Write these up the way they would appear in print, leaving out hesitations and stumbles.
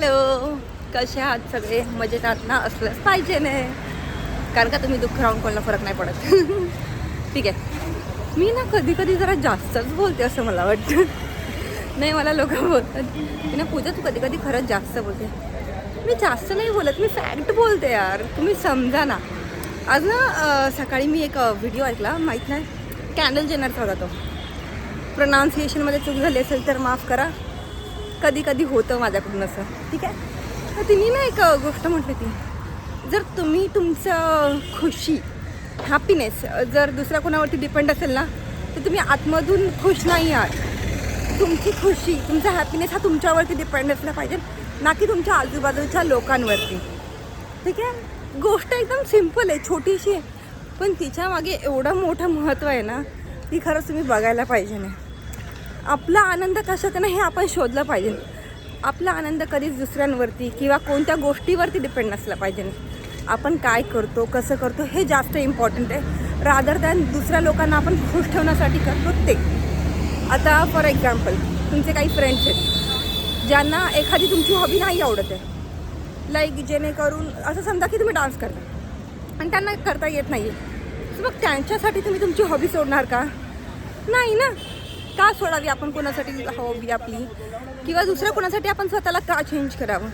Hello, कसे आहात सगळे? मजेत आहात ना? असलंच पाहिजे नाही, कारण का तुम्ही दुःख राहून कोणाला फरक नाही पडत. ठीक आहे. मी ना कधी कधी जरा जास्तच बोलते असं मला वाटतं. नाही, मला लोक बोलतात की ना पूजा तू कधी कधी खरंच जास्त बोलते. मी जास्त नाही बोलत, मी फॅक्ट बोलते यार, तुम्ही समजा ना. आज ना सकाळी मी एक व्हिडिओ ऐकला, माहीत नाही, कॅन्डल जेनरचा होता तो. प्रोनाऊन्सिएशनमध्ये चूक झाली असेल तर माफ करा, कधी कधी होतं माझ्याकडून असं. ठीक आहे. तर तिने ना एक गोष्ट म्हटली ती, जर तुम्ही तुमचं खुशी, हॅपीनेस जर दुसऱ्या कोणावरती डिपेंड असेल ना, तर तुम्ही आतमधून खुश नाही आहात. तुमची खुशी, तुमचा हॅपीनेस हा तुमच्यावरती डिपेंड असला पाहिजे, ना की तुमच्या आजूबाजूच्या लोकांवरती. ठीक आहे. गोष्ट एकदम सिम्पल आहे, छोटीशी आहे, पण तिच्या मागे एवढं मोठं महत्त्व आहे ना, ती खरंच तुम्ही बघायला पाहिजे. ना आपला आनंद कशात आहे ना, हे आपण शोधलं पाहिजे. आपला आनंद कधीच दुसऱ्यांवरती किंवा कोणत्या गोष्टीवरती डिपेंड नसला पाहिजे. आपण काय करतो, कसं करतो, हे जास्त इम्पॉर्टंट आहे, रादर दॅन दुसऱ्या लोकांना आपण खुश ठेवण्यासाठी करतो ते. आता फॉर एक्झाम्पल, तुमचे काही फ्रेंड्स आहेत ज्यांना एखादी तुमची हॉबी नाही आवडत आहे, लाईक जेणेकरून असं समजा की तुम्ही डान्स करता आणि त्यांना करता येत नाही आहे, तर मग त्यांच्यासाठी तुम्ही तुमची हॉबी सोडणार का? नाही ना. का सोडावी आपण कोणासाठी हॉबी आपली, किंवा दुसऱ्या कोणासाठी आपण स्वतःला का चेंज करावं?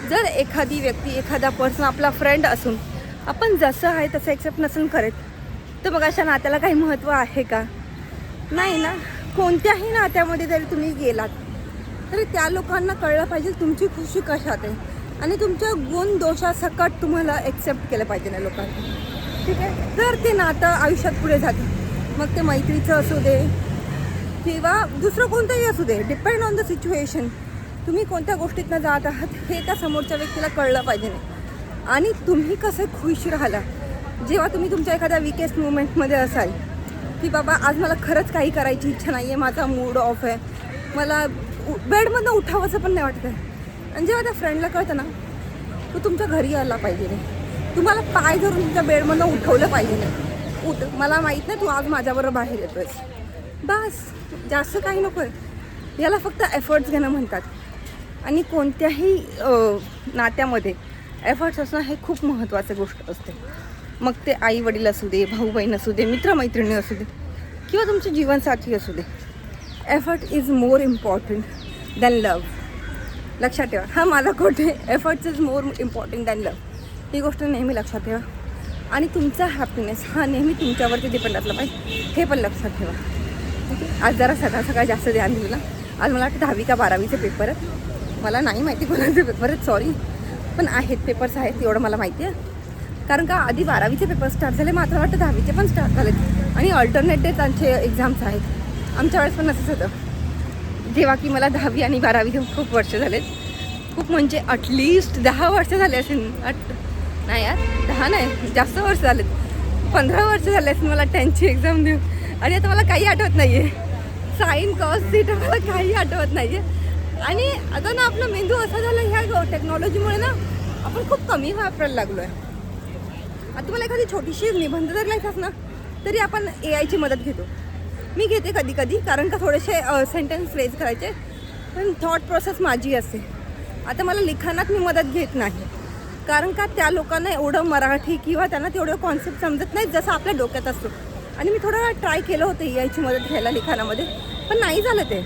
जर एखादी व्यक्ती, एखादा पर्सन आपला फ्रेंड असून आपण जसं आहे तसं एक्सेप्ट नसेल करत, तर मग अशा नात्याला काही महत्त्व आहे का? नाही ना. कोणत्याही नात्यामध्ये जरी तुम्ही गेलात तरी त्या लोकांना कळलं पाहिजे तुमची खुशी कशात आहे, आणि तुमच्या गुण दोषासकट तुम्हाला एक्सेप्ट केलं पाहिजे ना लोकांनी. ठीक आहे. जर ते नातं आयुष्यात पुढे जाते, मग ते मैत्रीचं असू दे किंवा दुसरं कोणतंही असू दे, डिपेंड ऑन द सिच्युएशन. तुम्ही कोणत्या गोष्टीतनं जात आहात हे त्या समोरच्या व्यक्तीला कळलं पाहिजे नाही. आणि तुम्ही कसं खुश राहिला जेव्हा तुम्ही तुमच्या एखाद्या विकेस्ट मुवमेंटमध्ये असाल, की बाबा आज मला खरंच काही करायची इच्छा नाही आहे, माझा मूड ऑफ आहे, मला बेडमधनं उठावंसं पण नाही वाटत आहे, आणि जेव्हा त्या फ्रेंडला कळतं ना, तो तुमच्या घरी आला पाहिजे नाही, तुम्हाला पाय धरून तुमच्या बेडमधनं उठवलं पाहिजे नाही, उठ, मला माहीत नाही तू आज माझ्याबरोबर बाहेर येतोयस, बस. जास्त काही नको आहे. याला फक्त एफर्ट्स घेणं म्हणतात. आणि कोणत्याही नात्यामध्ये एफर्ट्स असणं हे खूप महत्त्वाची गोष्ट असते. मग ते आई वडील असू दे, भाऊ बहीण असू दे, मित्रमैत्रिणी असू दे, किंवा तुमचे जीवनसाथी असू दे. Effort is more important than love. लक्षात ठेवा. हा माझा कोट आहे, efforts is more important than love. ही गोष्ट नेहमी लक्षात ठेवा. आणि तुमचा हॅपीनेस हा नेहमी तुमच्यावरती डिपेंड असला पाहिजे, हे पण लक्षात ठेवा. आज जरा सकाळ जास्त ध्यान दिलं ना. आज मला वाटतं 10वी का 12वीचे पेपर आहेत, मला नाही माहिती कोणाचे पेपर आहेत, सॉरी, पण आहेत, पेपर्स आहेत एवढं मला माहिती आहे. कारण का आधी 12वीचे पेपर स्टार्ट झाले, मात्र वाटतं 10वीचे पण स्टार्ट झालेत, आणि अल्टरनेट डे त्यांचे एक्झाम्स आहेत. आमच्या वेळेस पण असंच होतं, जेव्हा की मला 10वी आणि 12वी खूप वर्ष झालेत, खूप म्हणजे ॲटलिस्ट 10 वर्ष झाले असेल. नाही यार, 10 नाही, जास्त वर्ष झालेत, 15 वर्ष झाले असेल मला 10ची एक्झाम देऊन, आणि आता मला काही आठवत नाही आहे. साईन कॉस थीटा मला काही आठवत नाही आहे. आणि आता ना आपला मेंदू असा झाला ह्या टेक्नॉलॉजीमुळे ना, आपण खूप कमी वापरायला लागलो आहे. आता तुम्हाला एखादी छोटीशी निबंध जर लिहायचा ना, तरी आपण AIची मदत घेतो. मी घेते कधी कधी, कारण का थोडेसे सेंटेन्स फ्रेज करायचे, पण थॉट प्रोसेस माझी असते. आता मला लिखाणात मी मदत घेत नाही, कारण का त्या लोकांना एवढं मराठी किंवा त्यांना तेवढं कॉन्सेप्ट समजत नाही जसं आपल्या डोक्यात असतो. आणि मी थोडं ट्राय केलं होतं AIची मदत घ्यायला लिखाणामध्ये, पण नाही झालं ते,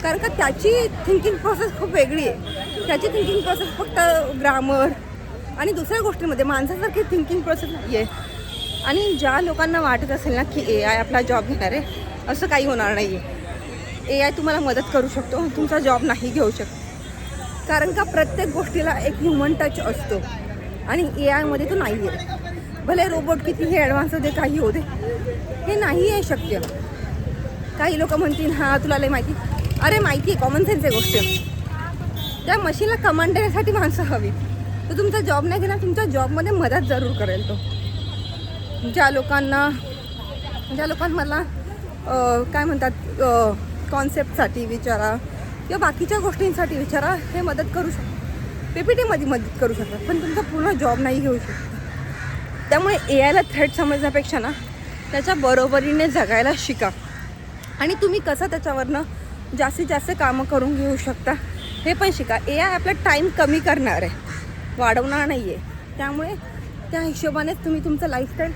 कारण का त्याची थिंकिंग प्रोसेस खूप वेगळी आहे. त्याची थिंकिंग प्रोसेस फक्त ग्रामर आणि दुसऱ्या गोष्टींमध्ये, माणसासारखी थिंकिंग प्रोसेस नाही आहे. आणि ज्या लोकांना वाटत असेल ना की AI आपला जॉब घेणार आहे, असं काही होणार नाही आहे. AI तुम्हाला मदत करू शकतो, तुमचा जॉब नाही घेऊ शकतो, कारण का प्रत्येक गोष्टीला एक ह्युमन टच असतो, आणि AIमध्ये तो नाही आहे. भले रोबोट कितीही ॲडव्हान्स होते, काही होते, हे नाही आहे शक्य. काही लोक म्हणतील हां तुला लय माहिती, अरे माहिती आहे, कॉमन सेन्स आहे गोष्ट. त्या मशीनला कमांड देण्यासाठी माणसं हवी, तर तुमचा जॉब नाही घेणार, तुमच्या जॉबमध्ये मदत जरूर करेल तो. ज्या लोकांना मला काय म्हणतात, कॉन्सेप्टसाठी विचारा किंवा बाकीच्या गोष्टींसाठी विचारा, हे मदत करू शकतो, PPTमध्ये मदत करू शकतात, पण तुमचा पूर्ण जॉब नाही घेऊ शकतो. त्यामुळे AIला थ्रेट समजण्यापेक्षा ना, त्याच्या बरोबरीने जगायला शिका, आणि तुम्ही कसं त्याच्यावरनं जास्तीत जास्त कामं करून घेऊ शकता हे पण शिका. AI आपला टाईम कमी करणार आहे, वाढवणार नाही आहे. त्यामुळे त्या हिशोबानेच तुम्ही तुमचं लाईफस्टाईल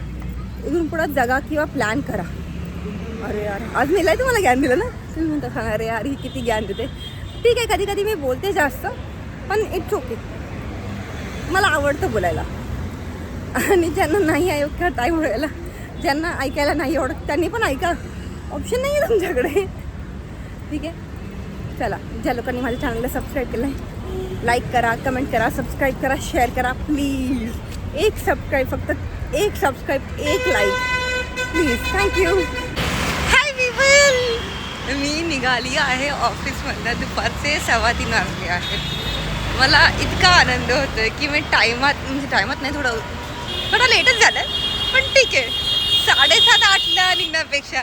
इथून पुढं जगा किंवा प्लॅन करा. अरे यार, आज मीला तुम्हाला ज्ञान दिलं ना. तुम्ही म्हणता सांगा अरे यार ही किती ज्ञान देते. ठीक आहे, कधी कधी मी बोलते जास्त, पण इट्स ओके. मला आवडतं बोलायला. आणि ज्यांना नाही ऐका टाईम मिळायला, ज्यांना ऐकायला नाही आवडत त्यांनी पण ऐका. ऑप्शन नाही आहे तुमच्याकडे. ठीक आहे, चला. ज्या लोकांनी माझ्या चॅनलला सबस्क्राईब केलं आहे, लाईक करा, कमेंट करा, सबस्क्राईब करा, शेअर करा प्लीज. एक सबस्क्राईब, फक्त एक सबस्क्राईब, एक like please. Thank you. Hi people, मी निघाली आहे ऑफिसमधनं. दुपारचे 3:15 वाजले आहेत. मला इतका आनंद होतो आहे की मी टायमात नाही, थोडं लेटच झालं, पण ठीक आहे. 7:30-8ला निघण्यापेक्षा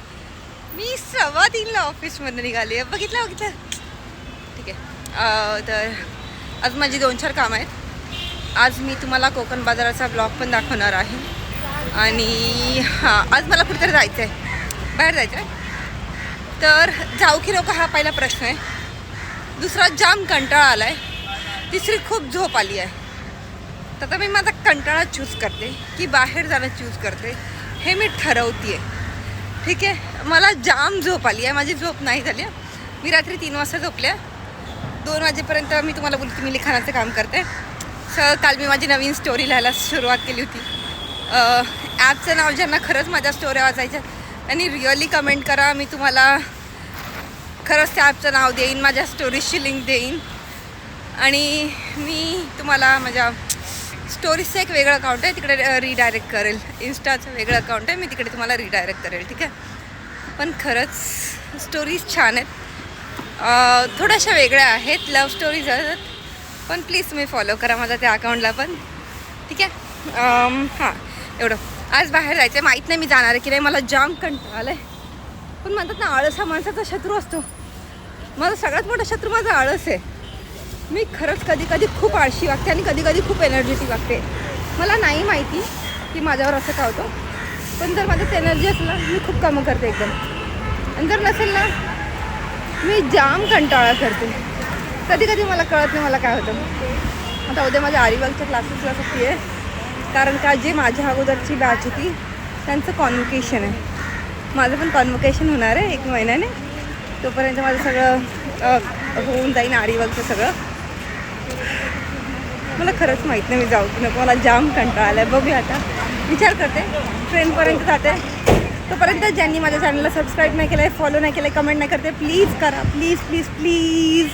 मी 3:15ला ऑफिसमधनं निघाली आहे. बघितलं. ठीक आहे. तर आज माझी 2-4 कामं आहेत. आज मी तुम्हाला कोकण बाजाराचा ब्लॉग पण दाखवणार आहे. आणि हां, आज मला कुठेतरी जायचं आहे, बाहेर जायचं आहे. तर जाऊ की नको हा पहिला प्रश्न आहे. दुसरा, जाम कंटाळा आला आहे. तिसरी, खूप झोप आली आहे. तर आता मी माझा कंटाळा चूज करते की बाहेर जाणं चूज करते, हे मी ठरवते आहे. ठीक आहे. मला जाम झोप आली आहे, माझी झोप नाही झाली आहे. मी रात्री 3 वाजता झोपले. 2 वाजेपर्यंत मी तुम्हाला बोलते मी लिखाणाचं काम करते. काल मी माझी नवीन स्टोरी लिहायला सुरुवात केली होती. ॲपचं नाव ज्यांना खरंच माझ्या स्टोऱ्या वाचायच्या त्यांनी रिअली कमेंट करा. मी तुम्हाला खरंच त्या ॲपचं नाव देईन, माझ्या स्टोरीजची लिंक देईन. आणि मी तुम्हाला माझ्या स्टोरीजचं एक वेगळं अकाउंट आहे, तिकडे रिडायरेक्ट करेल. इन्स्टाचं वेगळं अकाउंट आहे, मी तिकडे तुम्हाला रिडायरेक्ट करेल. ठीक आहे. पण खरंच स्टोरीज छान आहेत, थोड्याशा वेगळ्या आहेत, लव्ह स्टोरीज आहेत. पण प्लीज तुम्ही फॉलो करा माझ्या त्या अकाउंटला पण. ठीक आहे. हां, एवढं. आज बाहेर जायचं आहे, माहीत नाही मी जाणार आहे की नाही. मला जाम कंटाळा आला आहे. पण म्हणतात ना, आळस हा माणसाचा शत्रू असतो. माझा सगळ्यात मोठा शत्रू माझा आळस आहे. मी खरंच कधी खूप आळशी वागते आणि कधी खूप एनर्जेटिक वागते. मला नाही माहिती की माझ्यावर असं का होतं, पण जर माझ्यात एनर्जी असेल ना, मी खूप कामं करते एकदम. आणि जर नसेल ना, मी जाम कंटाळा करते. कधी मला कळत नाही मला काय होतं. आता उद्या माझ्या आरीवर्कच्या क्लासेसला सुट्टी आहे, कारण का जे माझ्या अगोदरची बॅच होती त्यांचं कॉन्व्होकेशन आहे. माझं पण कॉन्व्होकेशन होणार आहे 1 महिन्याने. तोपर्यंत माझं सगळं होऊन जाईन आरीवर्कचं सगळं. मला खरंच माहीत नाही मी जाऊ की नको. मला जाम कंटाळा आला आहे. बघूया आता, विचार करते. ट्रेनपर्यंत जाते. तोपर्यंत ज्यांनी माझ्या चॅनलला सबस्क्राईब नाही केलं आहे, फॉलो नाही केलं आहे, कमेंट नाही करते, प्लीज करा. Please please please.